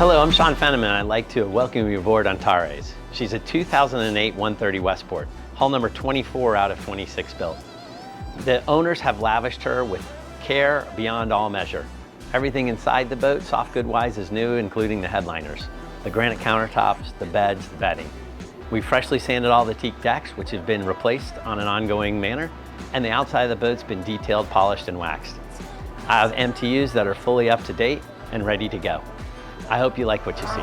Hello, I'm Sean Fenneman, and I'd like to welcome you aboard Antares. She's a 2008 130 Westport, hull number 24 out of 26 built. The owners have lavished her with care beyond all measure. Everything inside the boat, soft good wise, is new, including the headliners, the granite countertops, the beds, the bedding. We freshly sanded all the teak decks, which have been replaced on an ongoing manner, and the outside of the boat's been detailed, polished, and waxed. I have MTUs that are fully up to date and ready to go. I hope you like what you see.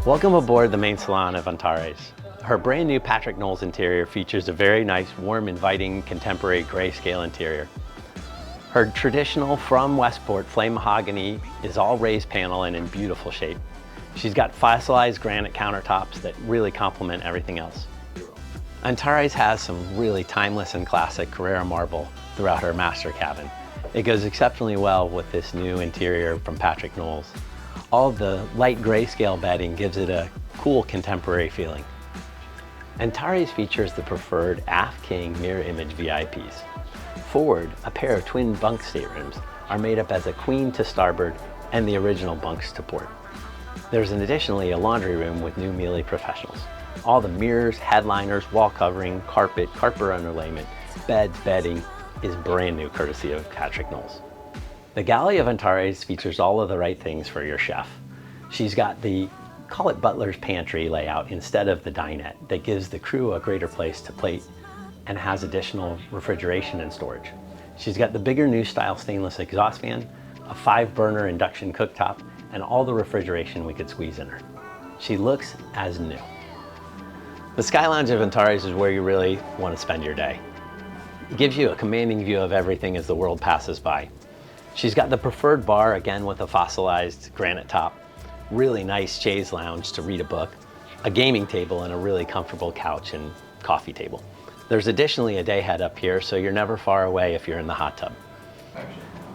Welcome aboard the main salon of Antares. Her brand new Patrick Knowles interior features a very nice, warm, inviting, contemporary grayscale interior. Her traditional from Westport flame mahogany is all raised panel and in beautiful shape. She's got fossilized granite countertops that really complement everything else. Antares has some really timeless and classic Carrara marble throughout her master cabin. It goes exceptionally well with this new interior from Patrick Knowles. All the light grayscale bedding gives it a cool contemporary feeling. Antares features the preferred aft king mirror image VIPs. Forward, a pair of twin bunk staterooms are made up as a queen to starboard and the original bunks to port. There's additionally a laundry room with new Miele professionals. All the mirrors, headliners, wall covering, carpet underlayment, beds, bedding is brand new courtesy of Patrick Knowles. The Galley of Antares features all of the right things for your chef. She's got the, call it butler's pantry layout instead of the dinette that gives the crew a greater place to plate and has additional refrigeration and storage. She's got the bigger new style stainless exhaust fan, a 5-burner induction cooktop, and all the refrigeration we could squeeze in her. She looks as new. The Sky Lounge of Antares is where you really want to spend your day. It gives you a commanding view of everything as the world passes by. She's got the preferred bar, again with a fossilized granite top, really nice chaise lounge to read a book, a gaming table, and a really comfortable couch and coffee table. There's additionally a day head up here, so you're never far away if you're in the hot tub.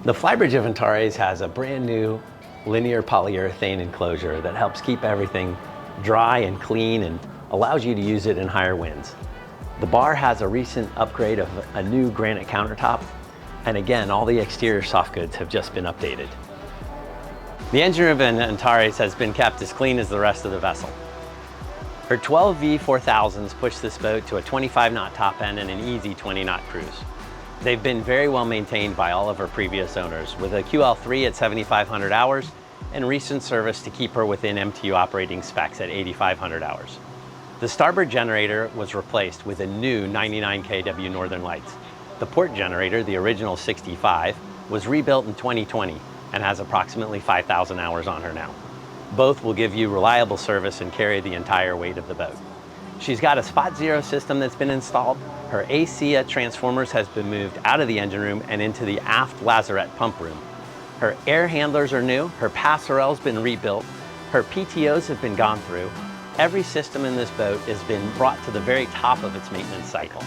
The flybridge of Antares has a brand new linear polyurethane enclosure that helps keep everything dry and clean and allows you to use it in higher winds. The bar has a recent upgrade of a new granite countertop, and again, all the exterior soft goods have just been updated. The engine room in Antares has been kept as clean as the rest of the vessel. Her 12 V4000s push this boat to a 25-knot top end and an easy 20-knot cruise. They've been very well maintained by all of her previous owners, with a QL3 at 7,500 hours and recent service to keep her within MTU operating specs at 8,500 hours. The starboard generator was replaced with a new 99 kW Northern Lights. The port generator, the original 65, was rebuilt in 2020 and has approximately 5,000 hours on her now. Both will give you reliable service and carry the entire weight of the boat. She's got a Spot Zero system that's been installed. Her AC transformers has been moved out of the engine room and into the aft lazarette pump room. Her air handlers are new, her passerelle's been rebuilt, her PTOs have been gone through. Every system in this boat has been brought to the very top of its maintenance cycle.